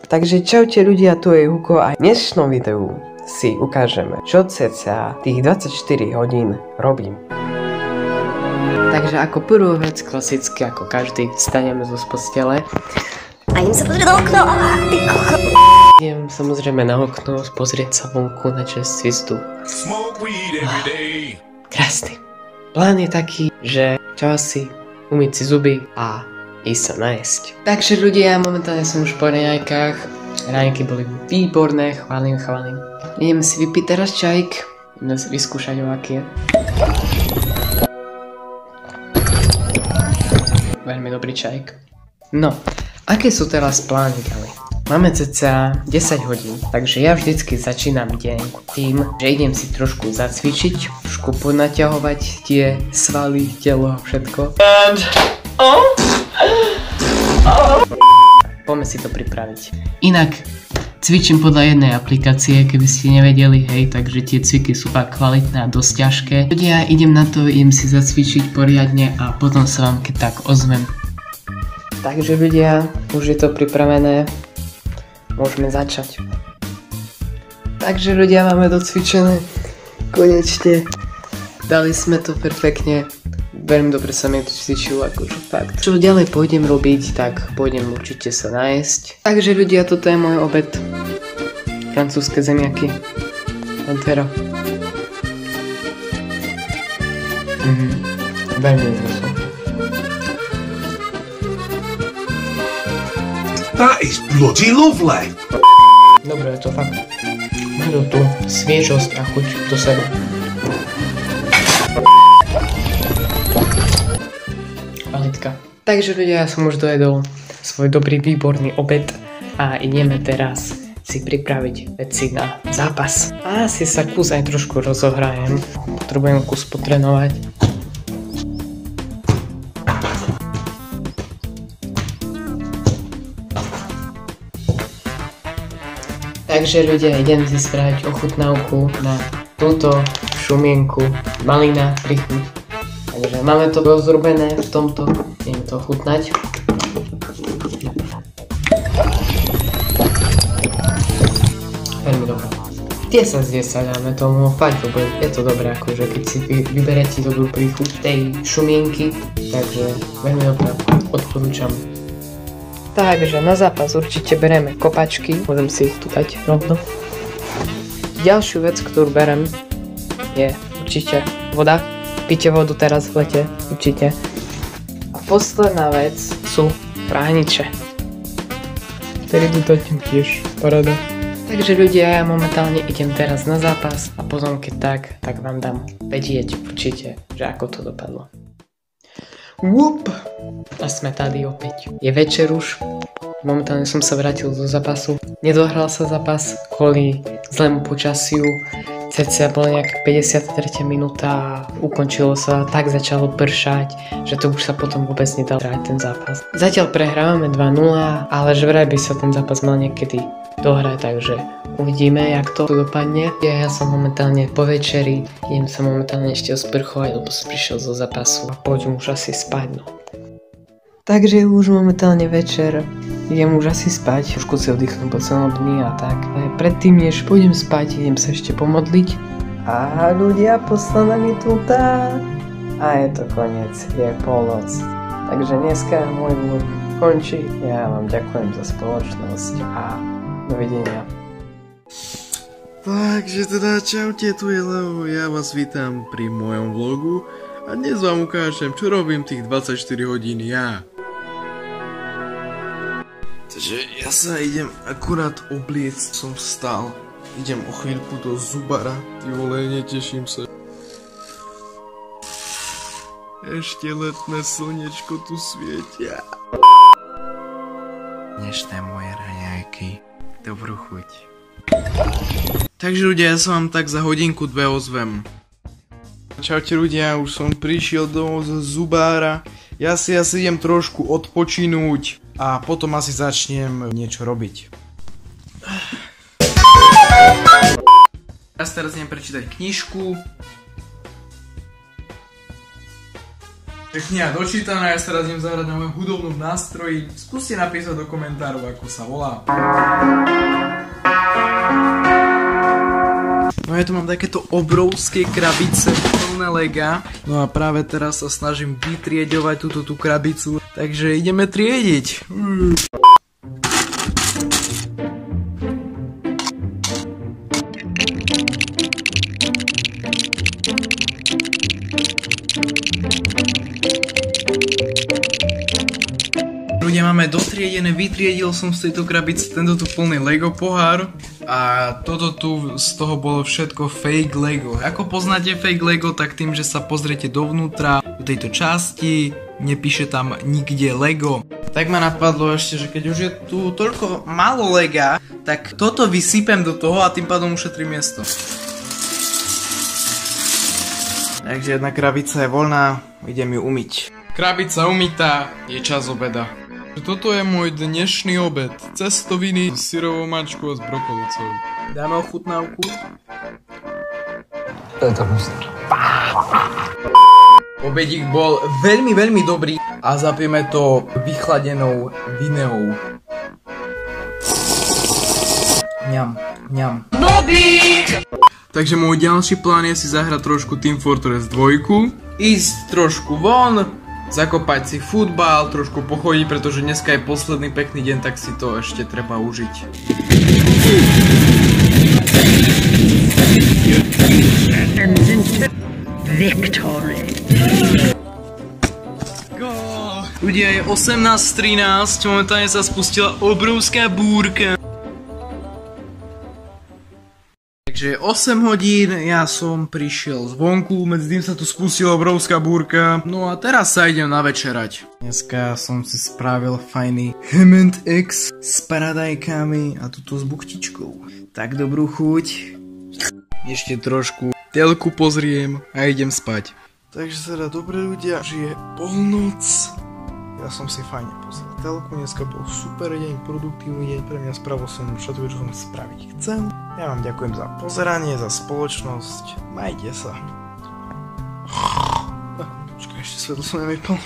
Takže čaute ľudia, tu je Hugo a v dnešnom videu si ukážeme, čo cca tých 24 hodín robím. Takže ako prvú vec, klasicky ako každý, staneme zo postele. A idem sa pozrieť na okno. Idem samozrejme na okno, pozrieť sa vonku na časť svizdu. Krásny. Plán je taký, že čas si umyť si zuby a ísť sa najesť. Takže ľudia, momentálne som už po raňajkách. Raňajky boli výborné, chválim. Ideme si vypiť teraz čajk. Ideme si vyskúšať, o aký je. Veľmi dobrý čajk. No, aké sú teraz plány ďalej? Máme cca 10 hodín, takže ja vždycky začínam deň tým, že idem si trošku zacvičiť, trošku ponaťahovať tie svaly, telo a všetko. Poďme si to pripraviť. Inak cvičím podľa jednej aplikácie, keby ste nevedeli, hej, takže tie cviky sú fakt kvalitné a dosť ťažké. Ľudia, idem na to, idem si zacvičiť poriadne a potom sa vám keď tak ozvem. Takže ľudia, už je to pripravené, môžeme začať. Takže ľudia, máme docvičené, konečne. Dali sme to perfektne. Veľmi dobre sa mi to cvičilo, akože fakt. Čo ďalej pôjdem robiť, tak pôjdem určite sa najesť. Takže ľudia, toto je môj obed. Francúzske zemiaky. Pantera. Veľmi dobré sú. That is bloody lovely! Dobre je to fakt. Má to tú sviežosť a chuť do seba. Takže ľudia, ja som už dojedol svoj dobrý, výborný obed a ideme teraz si pripraviť veci na zápas. A asi sa kus aj trošku rozohrajem, potrebujem kus potrénovať. Takže ľudia, idem si spraviť ochutnávku na túto šumienku malina prichuť. Takže máme to rozrobené v tomto, idem to chutnať. Veľmi dobré. 10 z 10 dáme tomu, fakt to bude, je to dobré, akože keď si vyberete dobrú príchuť tej šumienky, takže veľmi dobré, odporúčam. Takže na zápas určite bereme kopačky, môžem si ich tu dať rovno. Ďalšiu vec, ktorú berem, je určite voda. Píte vodu teraz v lete, určite. A posledná vec sú prániče. Ktorý tu dať tiež, paráda. Takže ľudia, ja momentálne idem teraz na zápas a potom keď tak vám dám vedieť určite, že ako to dopadlo. Whoop! A sme tady opäť. Je večer už. Momentálne som sa vrátil do zápasu. Nedohral sa zápas kvôli zlému počasiu. Cca bola nejaká 53. minúta a ukončilo sa, tak začalo pršať, že to už sa potom vôbec nedal hrať ten zápas. Zatiaľ prehrávame 2-0, ale že vraj by sa ten zápas mal niekedy dohrať, takže uvidíme, jak to dopadne. Ja som momentálne po večeri, idem sa momentálne ešte osprchovať, lebo som prišiel zo zápasu a pôjdem už asi spať, no. Takže už momentálne večer, idem už asi spať, trošku si oddychnúť po celom dni a tak. Ale predtým, než pôjdem spať, idem sa ešte pomodliť. A ľudia, posledná minúta. A je to koniec, je polnoc. Takže dneska môj vlog končí. Ja vám ďakujem za spoločnosť a dovidenia. Takže teda čaute, tu je Leo, ja vás vítam pri mojom vlogu a dnes vám ukážem, čo robím tých 24 hodín ja. Takže ja sa idem akurát obliecť, som vstal. Idem o chvíľku do zubara, ty vole, neteším sa. Ešte letné slnečko tu svietia. Dnešné moje raňajky, dobrú chuť. Takže ľudia, ja sa vám tak za hodinku dve ozvem. Čaute ľudia, už som prišiel domov z zubára. Ja si idem trošku odpočinúť a potom asi začnem niečo robiť. Teraz idem prečítať knižku. Kniha dočítaná, ja sa raz idem zahrať na mojom hudobnom nástroji. Skúste napísať do komentárov, ako sa volá. No ja tu mám takéto obrovské krabice plné lega. No a práve teraz sa snažím vytrieďovať túto krabicu. Takže ideme triediť. Ľudia, máme dotriedené, vytriedil som z tejto krabice tento tu plný Lego pohár a toto tu z toho bolo všetko fake Lego. Ako poznáte fake Lego, tak tým, že sa pozriete dovnútra do tejto časti, nepíše tam nikde Lego. Tak ma napadlo ešte, že keď už je tu toľko málo Lega, tak toto vysypem do toho a tým pádom ušetrím miesto. Takže jedna krabica je voľná, idem ju umyť. Krabica umytá, je čas obeda. Toto je môj dnešný obed. Cestoviny s syrovou mačkou a s brokolicou. Dáme ochutnávku. To je to hustý. Obedík bol veľmi, veľmi dobrý a zapijeme to vychladenou vineou. Ňam, ňam. Takže môj ďalší plán je si zahrať trošku Team Fortress 2, ísť trošku von, zakopať si futbal, trošku pochodiť, pretože dneska je posledný pekný deň, tak si to ešte treba užiť. Victory. Ľudia, je 18:13, momentálne sa spustila obrovská búrka. Takže 8 hodín, ja som prišiel zvonku, medzi tým sa tu spustila obrovská búrka. No a teraz sa idem navečerať. Dneska som si spravil fajný ham and eggs s paradajkami a tuto s buchtičkou. Tak dobrú chuť. Ešte trošku telku pozriem a idem spať. Takže sa dá dobre ľudia, že je polnoc. Ja som si fajne pozrel telku, dneska bol super deň, produktívny deň, pre mňa spravil som všetko, čo som spraviť chcel. Ja vám ďakujem za pozeranie, za spoločnosť, majte sa. Počkaj, ešte svetlo som nevypol.